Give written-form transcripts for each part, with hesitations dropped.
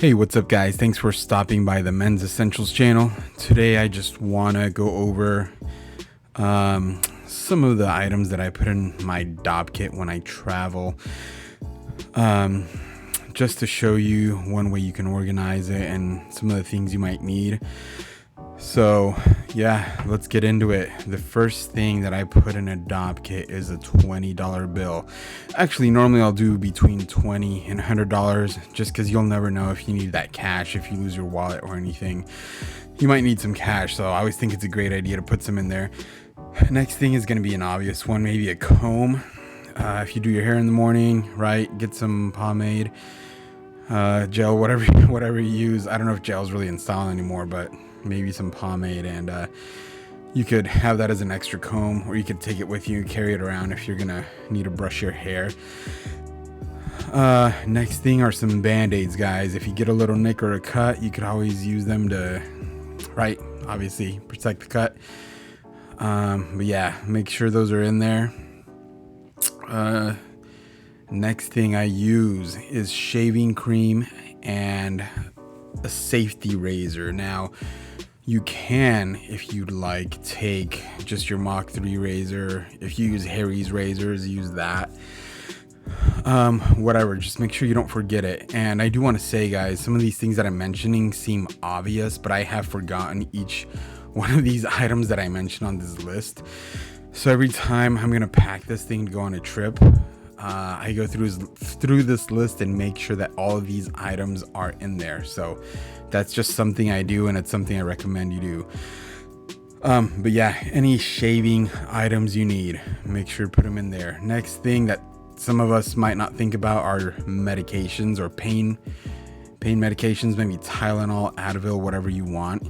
Hey, what's up guys? Thanks for stopping by the Men's Essentials channel. Today I just want to go over some of the items that I put in my dopp kit when I travel, just to show you one way you can organize it and some of the things you might need. So yeah, let's get into it. The first thing that I put in a dopp kit is a $20 bill. Actually, normally I'll do between $20 and $100 just because you'll never know if you need that cash. If you lose your wallet or anything, you might need some cash. So I always think it's a great idea to put some in there. Next thing is going to be an obvious one, maybe a comb. If you do your hair in the morning, right, get some pomade, gel, whatever you use. I don't know if gel is really in style anymore, but maybe some pomade, and you could have that as an extra comb, or you could take it with you and carry it around if you're gonna need to brush your hair. Next thing are some band-aids, guys. If you get a little nick or a cut, you could always use them to, right, obviously protect the cut. But yeah, make sure those are in there. Next thing I use is shaving cream and a safety razor. Now, you can, if you'd like, take just your Mach 3 razor. If you use Harry's razors, use that. Whatever, just make sure you don't forget it. And I do want to say, guys, some of these things that I'm mentioning seem obvious, but I have forgotten each one of these items that I mentioned on this list. So every time I'm gonna pack this thing to go on a trip, I go through this list and make sure that all of these items are in there. So that's just something I do, and it's something I recommend you do. But yeah, any shaving items you need, make sure to put them in there. Next thing that some of us might not think about are medications or pain medications, maybe Tylenol, Advil, whatever you want.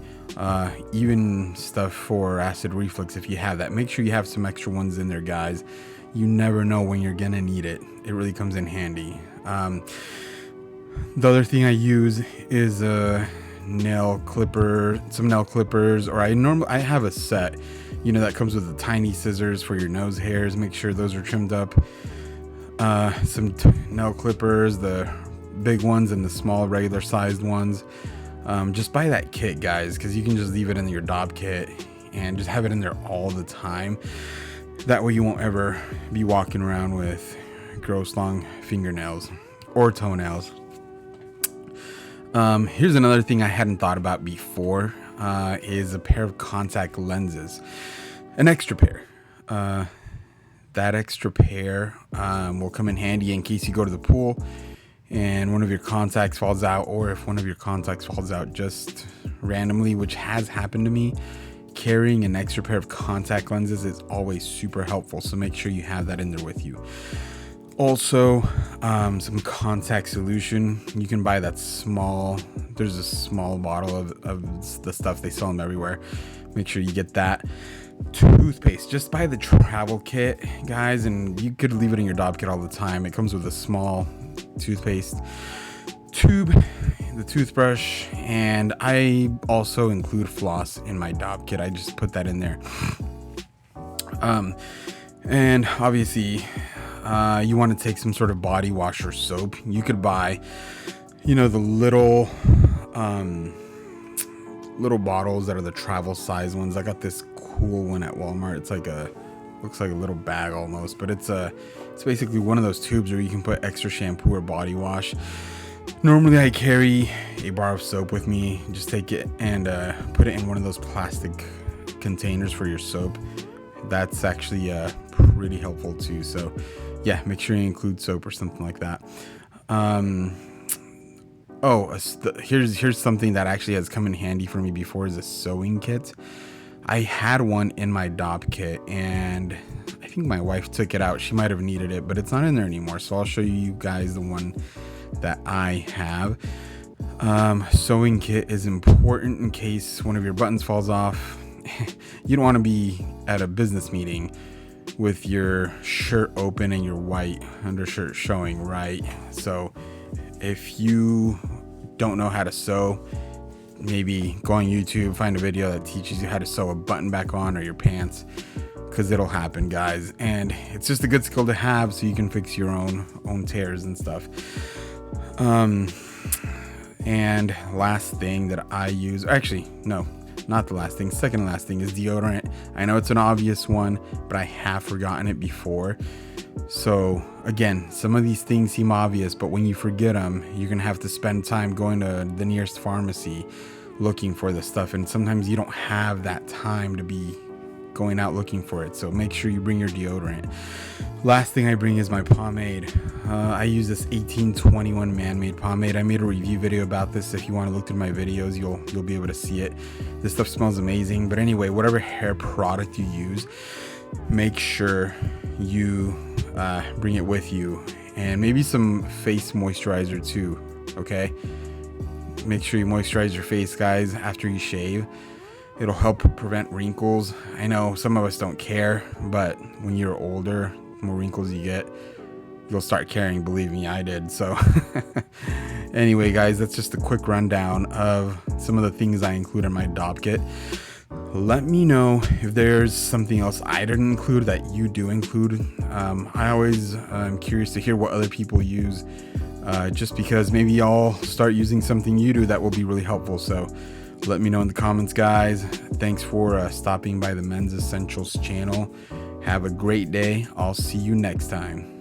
Even stuff for acid reflux, if you have that, make sure you have some extra ones in there, guys. You never know when you're gonna need it. It really comes in handy. The other thing I use is some nail clippers, or I have a set, that comes with the tiny scissors for your nose hairs. Make sure those are trimmed up. Some nail clippers, the big ones and the small regular sized ones. Just buy that kit, guys, because you can just leave it in your dopp kit and just have it in there all the time. That way you won't ever be walking around with gross long fingernails or toenails. Here's another thing I hadn't thought about before, is a pair of contact lenses. An extra pair. That extra pair will come in handy in case you go to the pool and one of your contacts falls out, or if one of your contacts falls out just randomly, which has happened to me. Carrying an extra pair of contact lenses is always super helpful, so make sure you have that in there with you. Also, some contact solution. You can buy that there's a small bottle of the stuff, they sell them everywhere. Make sure you get that. Toothpaste, just buy the travel kit, guys, and you could leave it in your dopp kit all the time. It comes with a small toothpaste tube, the toothbrush, and I also include floss in my dopp kit. I just put that in there. And obviously, you want to take some sort of body wash or soap. You could buy, the little bottles that are the travel size ones. I got this cool one at Walmart. It's looks like a little bag almost, but it's basically one of those tubes where you can put extra shampoo or body wash. Normally I carry a bar of soap with me. Just take it and put it in one of those plastic containers for your soap. That's actually pretty helpful too. So yeah, make sure you include soap or something like that. Here's something that actually has come in handy for me before, is a sewing kit. I had one in my dopp kit, and I think my wife took it out. She might have needed it, but it's not in there anymore. So I'll show you guys the one that I have. Sewing kit is important in case one of your buttons falls off. You don't want to be at a business meeting with your shirt open and your white undershirt showing, right? So if you don't know how to sew, maybe go on YouTube, find a video that teaches you how to sew a button back on, or your pants, because it'll happen, guys. And it's just a good skill to have so you can fix your own tears and stuff. And last thing that I use, actually, no, not the last thing, second to last thing is deodorant. I know it's an obvious one, but I have forgotten it before. So again, some of these things seem obvious, but when you forget them, you're gonna have to spend time going to the nearest pharmacy looking for the stuff, and sometimes you don't have that time to be going out looking for it. So make sure you bring your deodorant. Last thing I bring is my pomade. I use this 1821 man-made pomade. I made a review video about this. If you want to look through my videos, you'll be able to see it. This stuff smells amazing. But anyway, whatever hair product you use, make sure you bring it with you, and maybe some face moisturizer too. Okay, make sure you moisturize your face, guys, after you shave. It'll help prevent wrinkles. I know some of us don't care, but when you're older, the more wrinkles you get, you'll start caring. Believe me, I did. So anyway, guys, that's just a quick rundown of some of the things I include in my dopp kit. Let me know if there's something else I didn't include that you do include. I always am curious to hear what other people use, just because maybe y'all start using something you do that will be really helpful. So let me know in the comments, guys. Thanks for stopping by the Men's Essentials channel. Have a great day. I'll see you next time.